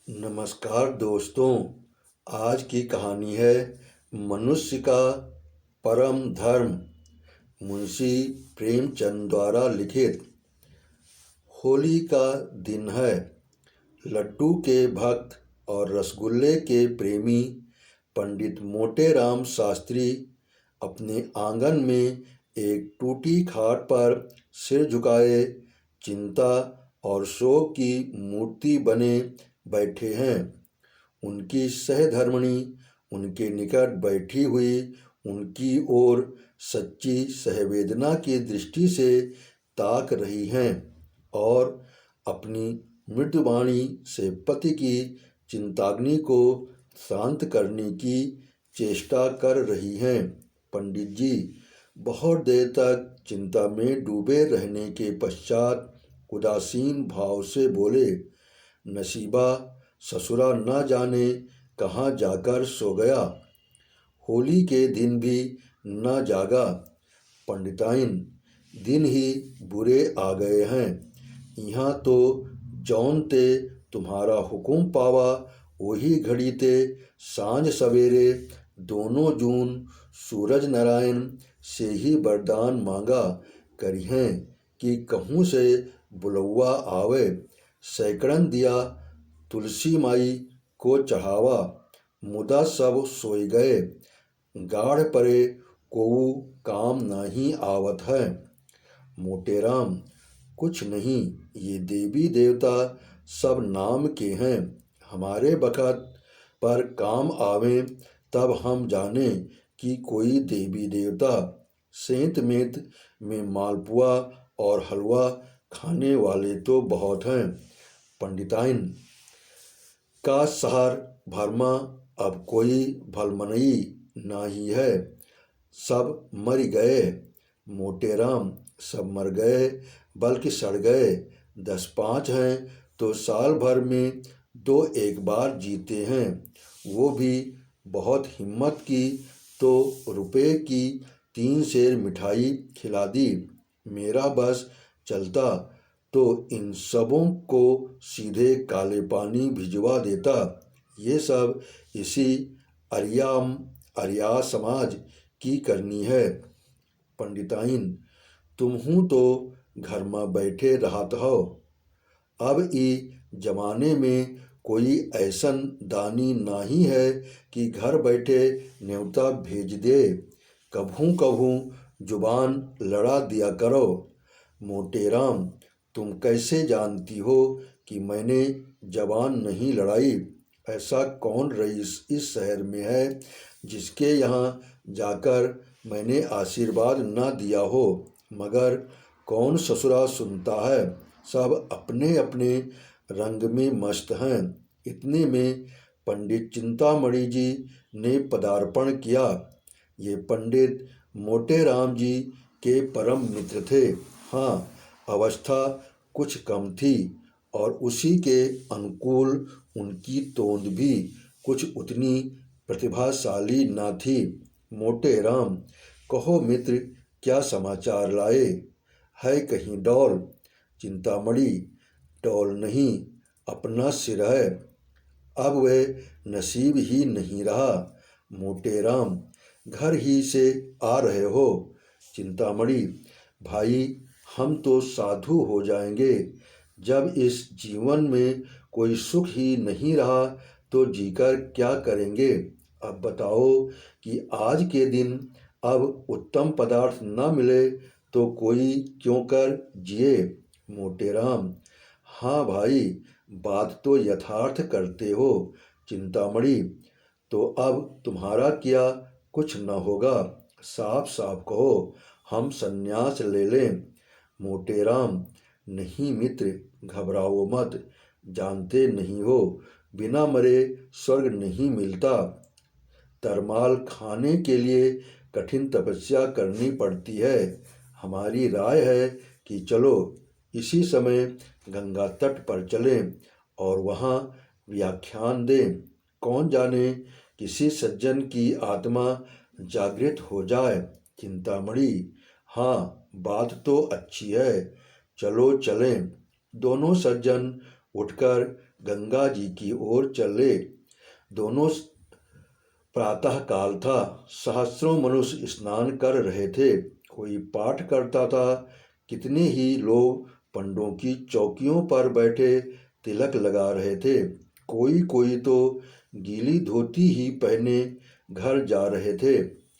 नमस्कार दोस्तों। आज की कहानी है मनुष्य का परम धर्म, मुंशी प्रेमचंद द्वारा लिखित। होली का दिन है। लड्डू के भक्त और रसगुल्ले के प्रेमी पंडित मोटेराम शास्त्री अपने आंगन में एक टूटी खाट पर सिर झुकाए चिंता और शोक की मूर्ति बने बैठे हैं। उनकी सहधर्मिणी उनके निकट बैठी हुई उनकी ओर सच्ची सहवेदना की दृष्टि से ताक रही हैं और अपनी मृदुवाणी से पति की चिंताग्नि को शांत करने की चेष्टा कर रही हैं। पंडित जी बहुत देर तक चिंता में डूबे रहने के पश्चात उदासीन भाव से बोले, नसीबा ससुरा न जाने कहाँ जाकर सो गया, होली के दिन भी न जागा। पंडिताइन दिन ही बुरे आ गए हैं। यहाँ तो जौन ते तुम्हारा हुकुम पावा वही घड़ी ते सांझ सवेरे दोनों जून सूरज नारायण से ही वरदान मांगा करी हैं कि कहूँ से बुलौआ आवे, सैकड़न दिया तुलसी माई को चढ़ावा, मुदा सब सोई गए, गाढ़ परे कोऊ काम नहीं आवत है। मोटेराम कुछ नहीं, ये देवी देवता सब नाम के हैं, हमारे बखत पर काम आवें तब हम जाने कि कोई देवी देवता। सेंत मेंत में मालपुआ और हलवा खाने वाले तो बहुत हैं। पंडिताइन का शहर भरमा अब कोई भलमनई नहीं है, सब मर गए। मोटेराम सब मर गए बल्कि सड़ गए। 10-5 हैं तो साल भर में 2-1 बार जीते हैं, वो भी बहुत हिम्मत की तो रुपए की 3 सेर मिठाई खिला दी। मेरा बस चलता तो इन सबों को सीधे काले पानी भिजवा देता। ये सब इसी अरिया समाज की करनी है। पंडिताइन तुमहू तो घर में बैठे रहत हो, अब ई जमाने में कोई ऐसन दानी नहीं है कि घर बैठे न्योता भेज दे। कभू कभू जुबान लड़ा दिया करो। मोटेराम तुम कैसे जानती हो कि मैंने जबान नहीं लड़ाई? ऐसा कौन रईस इस शहर में है जिसके यहाँ जाकर मैंने आशीर्वाद न दिया हो? मगर कौन ससुरा सुनता है, सब अपने अपने रंग में मस्त हैं। इतने में पंडित चिंतामणि जी ने पदार्पण किया। ये पंडित मोटेराम जी के परम मित्र थे। हाँ, अवस्था कुछ कम थी और उसी के अनुकूल उनकी तोंद भी कुछ उतनी प्रतिभाशाली न थी। मोटेराम कहो मित्र, क्या समाचार लाए? है कहीं डौल? चिंतामणि डौल नहीं, अपना सिर है, अब वह नसीब ही नहीं रहा। मोटेराम घर ही से आ रहे हो? चिंतामणि भाई हम तो साधु हो जाएंगे, जब इस जीवन में कोई सुख ही नहीं रहा तो जीकर क्या करेंगे? अब बताओ कि आज के दिन अब उत्तम पदार्थ न मिले तो कोई क्यों कर जिए? मोटेराम हाँ भाई, बात तो यथार्थ करते हो। चिंतामणि तो अब तुम्हारा क्या कुछ न होगा, साफ साफ कहो, हम संन्यास ले लें। मोटेराम नहीं मित्र, घबराओ मत, जानते नहीं हो बिना मरे स्वर्ग नहीं मिलता। तरमाल खाने के लिए कठिन तपस्या करनी पड़ती है। हमारी राय है कि चलो इसी समय गंगा तट पर चलें और वहाँ व्याख्यान दें। कौन जाने किसी सज्जन की आत्मा जागृत हो जाए। चिंतामणि हाँ, बात तो अच्छी है, चलो चलें। दोनों सज्जन उठकर गंगा जी की ओर चले। दोनों प्रातः काल था। सहस्रों मनुष्य स्नान कर रहे थे। कोई पाठ करता था। कितने ही लोग पंडों की चौकियों पर बैठे तिलक लगा रहे थे। कोई कोई तो गीली धोती ही पहने घर जा रहे थे।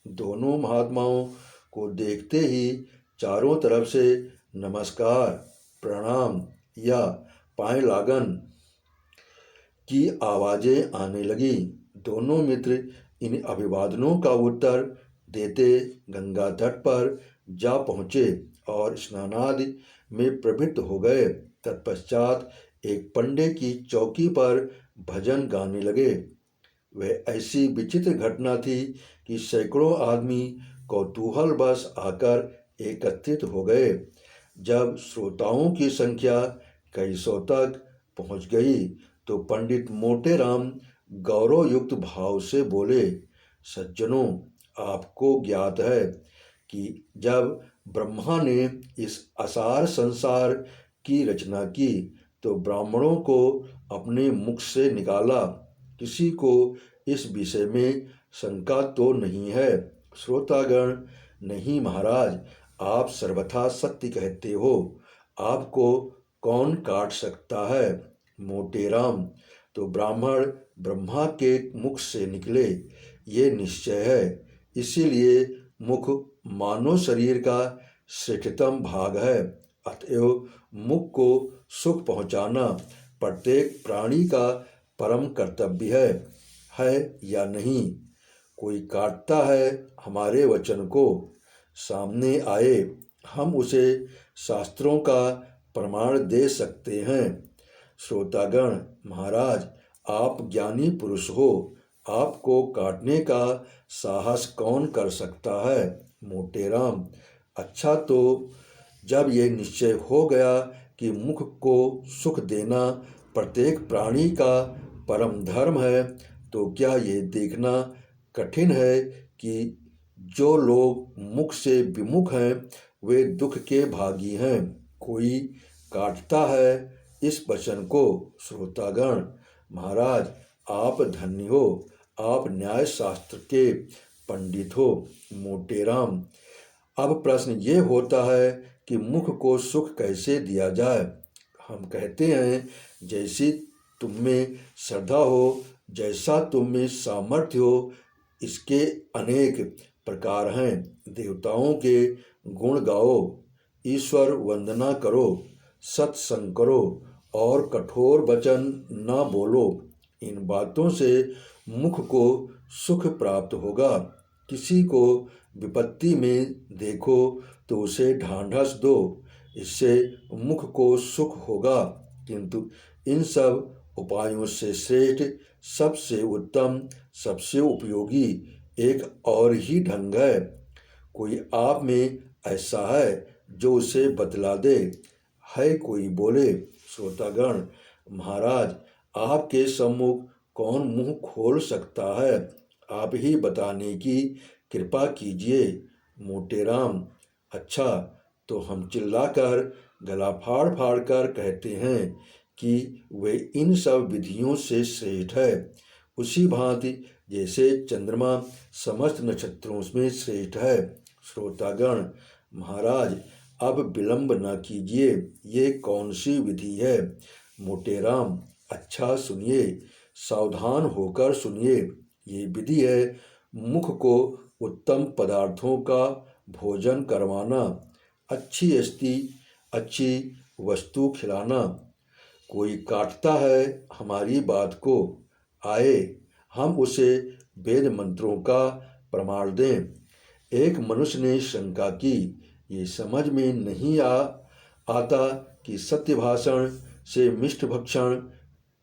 दोनों महात्माओं को देखते ही चारों तरफ से नमस्कार, प्रणाम या पाए लागन की आवाजें आने लगी। दोनों मित्र इन अभिवादनों का उत्तर देते गंगा तट पर जा पहुँचे और स्नानादि में प्रवृत्त हो गए। तत्पश्चात एक पंडे की चौकी पर भजन गाने लगे। वह ऐसी विचित्र घटना थी कि सैकड़ों आदमी कौतूहलवश आकर एकत्रित हो गए। जब श्रोताओं की संख्या कई सौ तक पहुंच गई तो पंडित मोटेराम गौरवयुक्त भाव से बोले, सज्जनों, आपको ज्ञात है कि जब ब्रह्मा ने इस असार संसार की रचना की तो ब्राह्मणों को अपने मुख से निकाला। किसी को इस विषय में शंका तो नहीं है। श्रोतागण, नहीं महाराज, आप सर्वथा सत्य कहते हो। आपको कौन काट सकता है? मोटेराम, तो ब्राह्मण ब्रह्मा के मुख से निकले, ये निश्चय है। इसीलिए मुख मानव शरीर का श्रेष्ठतम भाग है। अतएव मुख को सुख पहुँचाना प्रत्येक प्राणी का परम कर्तव्य है या नहीं? कोई काटता है हमारे वचन को, सामने आए, हम उसे शास्त्रों का प्रमाण दे सकते हैं। श्रोतागण, महाराज, आप ज्ञानी पुरुष हो, आपको काटने का साहस कौन कर सकता है? मोटेराम, अच्छा, तो जब ये निश्चय हो गया कि मुख को सुख देना प्रत्येक प्राणी का परम धर्म है, तो क्या ये देखना कठिन है कि जो लोग मुख से विमुख हैं वे दुख के भागी हैं? कोई काटता है इस वचन को। श्रोतागण, महाराज, आप धन्य हो, आप न्याय शास्त्र के पंडित हो। मोटेराम, अब प्रश्न ये होता है कि मुख को सुख कैसे दिया जाए? हम कहते हैं, जैसी तुम में श्रद्धा हो, जैसा तुम में सामर्थ्य हो, इसके अनेक प्रकार हैं। देवताओं के गुण गाओ, ईश्वर वंदना करो, सत्संग करो और कठोर वचन न बोलो। इन बातों से मुख को सुख प्राप्त होगा। किसी को विपत्ति में देखो तो उसे ढांढस दो, इससे मुख को सुख होगा। किंतु इन सब उपायों से श्रेष्ठ, सबसे उत्तम, सबसे उपयोगी एक और ही ढंग है। कोई आप में ऐसा है जो उसे बतला दे? है कोई बोले? श्रोतागण, महाराज, आपके सम्मुख कौन मुंह खोल सकता है? आप ही बताने की कृपा कीजिए। मोटेराम, अच्छा, तो हम चिल्लाकर गला फाड़ फाड़ कर कहते हैं कि वे इन सब विधियों से श्रेष्ठ है, उसी भांति जैसे चंद्रमा समस्त नक्षत्रों में श्रेष्ठ है। श्रोतागण, महाराज, अब विलंब न कीजिए, ये कौन सी विधि है? मोटेराम, अच्छा सुनिए, सावधान होकर सुनिए। ये विधि है मुख को उत्तम पदार्थों का भोजन करवाना, अच्छी वस्तु खिलाना। कोई काटता है हमारी बात को, आए, हम उसे वेद मंत्रों का प्रमाण दें। एक मनुष्य ने शंका की, ये समझ में नहीं आता कि सत्य भाषण से मिष्ट भक्षण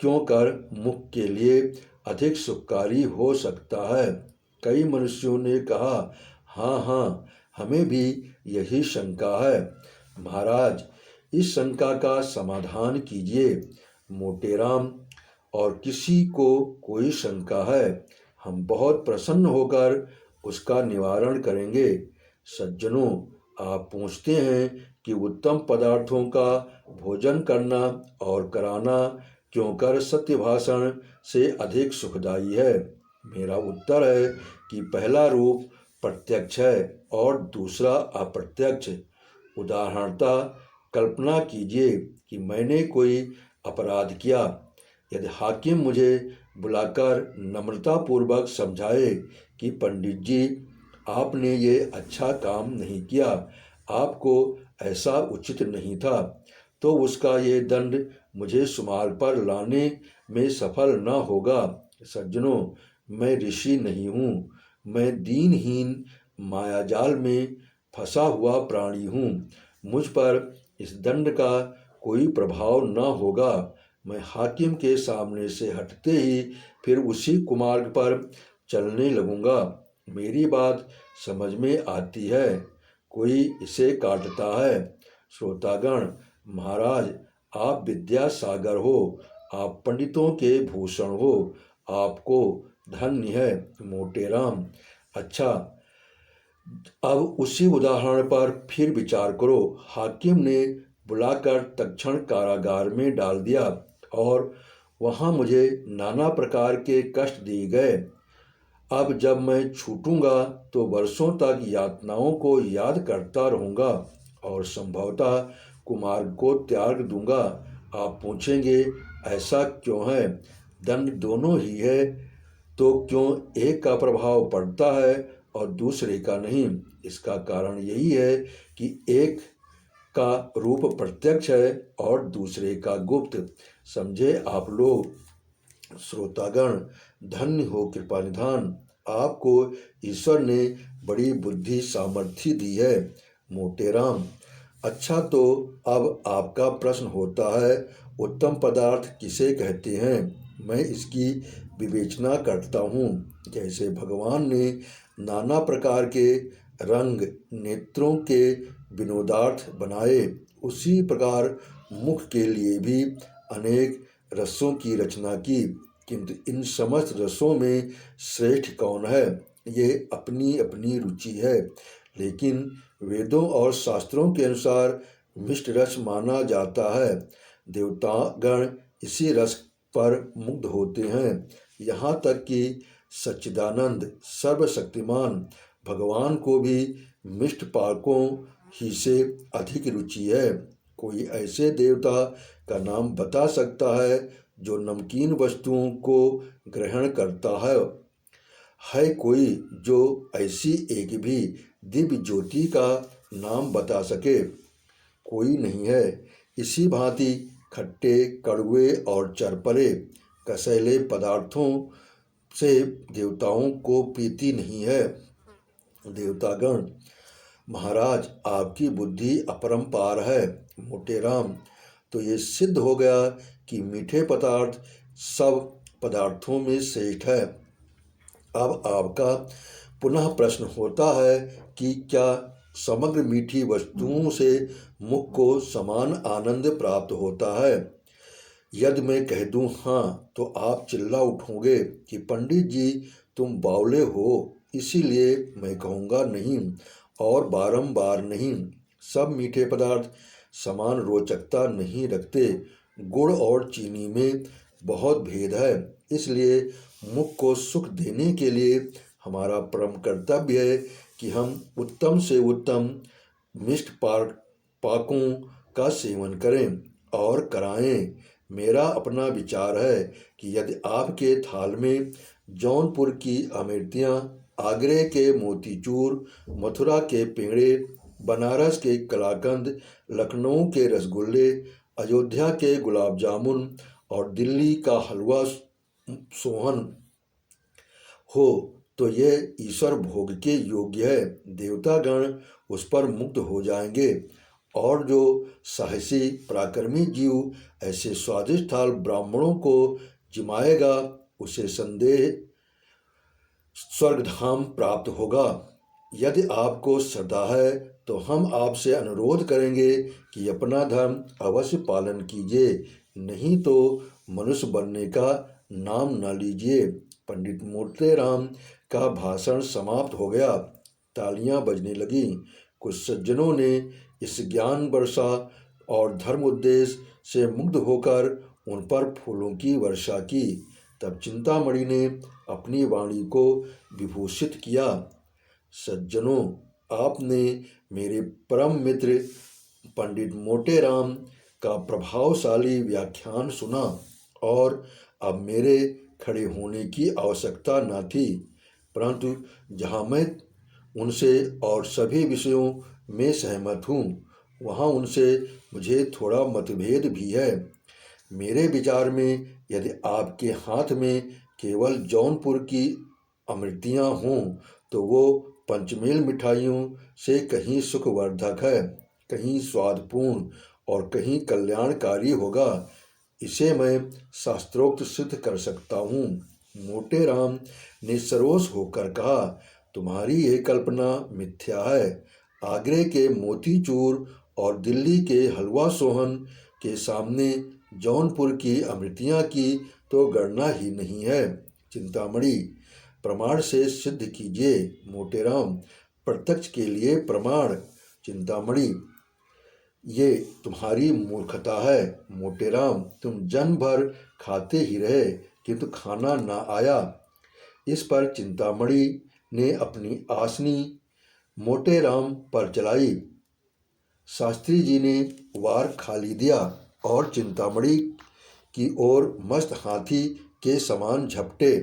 क्यों कर मुख के लिए अधिक सुखकारी हो सकता है। कई मनुष्यों ने कहा, हाँ हाँ, हमें भी यही शंका है। महाराज, इस शंका का समाधान कीजिए। मोटेराम, और किसी को कोई शंका है, हम बहुत प्रसन्न होकर उसका निवारण करेंगे। सज्जनों, आप पूछते हैं कि उत्तम पदार्थों का भोजन करना और कराना क्यों कर सत्य भाषण से अधिक सुखदायी है। मेरा उत्तर है कि पहला रूप प्रत्यक्ष है और दूसरा अप्रत्यक्ष। उदाहरणतः कल्पना कीजिए कि मैंने कोई अपराध किया। यदि हाकिम मुझे बुलाकर नम्रतापूर्वक समझाए कि पंडित जी, आपने ये अच्छा काम नहीं किया, आपको ऐसा उचित नहीं था, तो उसका ये दंड मुझे सुमाल पर लाने में सफल न होगा। सज्जनों, मैं ऋषि नहीं हूँ, मैं दीनहीन मायाजाल में फंसा हुआ प्राणी हूँ। मुझ पर इस दंड का कोई प्रभाव न होगा। मैं हाकिम के सामने से हटते ही फिर उसी कुमार्ग पर चलने लगूंगा। मेरी बात समझ में आती है? कोई इसे काटता है? श्रोतागण, महाराज, आप विद्या सागर हो, आप पंडितों के भूषण हो, आपको धन्य है मोटे राम। अच्छा, अब उसी उदाहरण पर फिर विचार करो। हाकिम ने बुलाकर तत्क्षण कारागार में डाल दिया और वहाँ मुझे नाना प्रकार के कष्ट दिए गए। अब जब मैं छूटूंगा तो वर्षों तक यातनाओं को याद करता रहूंगा और संभवतः कुमार्ग को त्याग दूंगा। आप पूछेंगे, ऐसा क्यों है? दंड दोनों ही है, तो क्यों एक का प्रभाव पड़ता है और दूसरे का नहीं? इसका कारण यही है कि एक का रूप प्रत्यक्ष है और दूसरे का गुप्त। समझे आप लोग? श्रोतागण, धन्य हो कृपा निधान, आपको ईश्वर ने बड़ी बुद्धि सामर्थ्य दी है मोटे राम। अच्छा, तो अब आपका प्रश्न होता है, उत्तम पदार्थ किसे कहते हैं? मैं इसकी विवेचना करता हूँ। जैसे भगवान ने नाना प्रकार के रंग नेत्रों के विनोदार्थ बनाए, उसी प्रकार मुख के लिए भी अनेक रसों की रचना की। किंतु इन समस्त रसों में श्रेष्ठ कौन है, ये अपनी अपनी रुचि है। लेकिन वेदों और शास्त्रों के अनुसार मिष्ट रस माना जाता है। देवतागण इसी रस पर मुग्ध होते हैं। यहाँ तक कि सच्चिदानंद सर्वशक्तिमान भगवान को भी मिष्ट पाकों ही से अधिक रुचि है। कोई ऐसे देवता का नाम बता सकता है जो नमकीन वस्तुओं को ग्रहण करता है? कोई जो ऐसी एक भी दिव्य ज्योति का नाम बता सके? कोई नहीं है। इसी भांति खट्टे, कड़वे और चरपरे कसैले पदार्थों से देवताओं को प्रीति नहीं है। देवतागण, महाराज, आपकी बुद्धि अपरंपार है मोटे राम। तो ये सिद्ध हो गया कि मीठे पदार्थ सब पदार्थों में श्रेष्ठ है। अब आपका पुनः प्रश्न होता है कि क्या समग्र मीठी वस्तुओं से मुख को समान आनंद प्राप्त होता है? यदि मैं कह दूं हाँ, तो आप चिल्ला उठोगे कि पंडित जी, तुम बावले हो, इसीलिए मैं कहूँगा नहीं और बारंबार नहीं। सब मीठे पदार्थ समान रोचकता नहीं रखते। गुड़ और चीनी में बहुत भेद है। इसलिए मुख को सुख देने के लिए हमारा परम कर्तव्य है कि हम उत्तम से उत्तम मिष्ट पाकों का सेवन करें और कराएं। मेरा अपना विचार है कि यदि आपके थाल में जौनपुर की अमृतियाँ, आगरे के मोतीचूर, मथुरा के पेड़े, बनारस के कलाकंद, लखनऊ के रसगुल्ले, अयोध्या के गुलाब जामुन और दिल्ली का हलवा सोहन हो, तो यह ईश्वर भोग के योग्य है। देवतागण उस पर मुग्ध हो जाएंगे और जो साहसी पराक्रमी जीव ऐसे स्वादिष्ट थाल ब्राह्मणों को जिमाएगा, उसे संदेह स्वर्गधाम प्राप्त होगा। यदि आपको श्रद्धा है तो हम आपसे अनुरोध करेंगे कि अपना धर्म अवश्य पालन कीजिए, नहीं तो मनुष्य बनने का नाम न लीजिए। पंडित मोटे राम का भाषण समाप्त हो गया। तालियां बजने लगी। कुछ सज्जनों ने इस ज्ञान वर्षा और धर्म उद्देश्य से मुग्ध होकर उन पर फूलों की वर्षा की। तब चिंतामणि ने अपनी वाणी को विभूषित किया। सज्जनों, आपने मेरे परम मित्र पंडित मोटेराम का प्रभावशाली व्याख्यान सुना और अब मेरे खड़े होने की आवश्यकता न थी, परंतु जहाँ मैं उनसे और सभी विषयों में सहमत हूँ, वहाँ उनसे मुझे थोड़ा मतभेद भी है। मेरे विचार में यदि आपके हाथ में केवल जौनपुर की अमृतियाँ हों तो वो पंचमेल मिठाइयों से कहीं सुखवर्धक है, कहीं स्वादपूर्ण और कहीं कल्याणकारी होगा। इसे मैं शास्त्रोक्त सिद्ध कर सकता हूँ। मोटेराम ने सरोष होकर कहा, तुम्हारी यह कल्पना मिथ्या है। आगरे के मोतीचूर और दिल्ली के हलवा सोहन के सामने जौनपुर की अमृतियाँ की तो गणना ही नहीं है। चिंतामणि, प्रमाण से सिद्ध कीजिए। मोटेराम, प्रत्यक्ष के लिए प्रमाण। चिंतामणि, ये तुम्हारी मूर्खता है। मोटेराम, तुम जन्म भर खाते ही रहे किंतु खाना ना आया। इस पर चिंतामणि ने अपनी आसनी मोटेराम पर चलाई। शास्त्री जी ने वार खाली दिया और चिंतामणि की ओर मस्त हाथी के समान झपटे,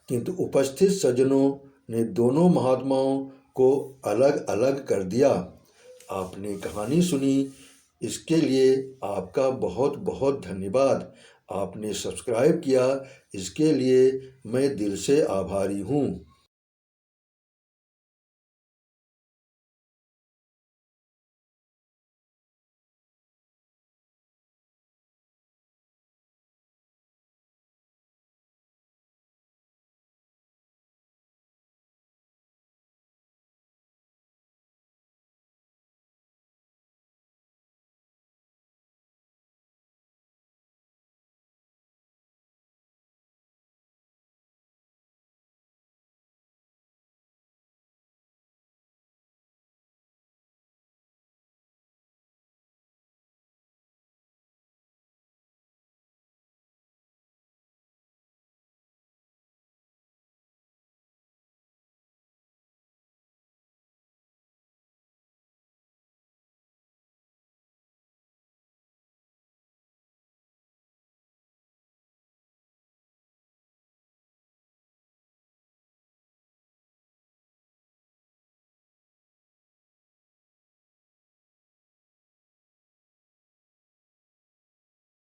किंतु उपस्थित सज्जनों ने दोनों महात्माओं को अलग अलग कर दिया। आपने कहानी सुनी, इसके लिए आपका बहुत बहुत धन्यवाद। आपने सब्सक्राइब किया, इसके लिए मैं दिल से आभारी हूँ।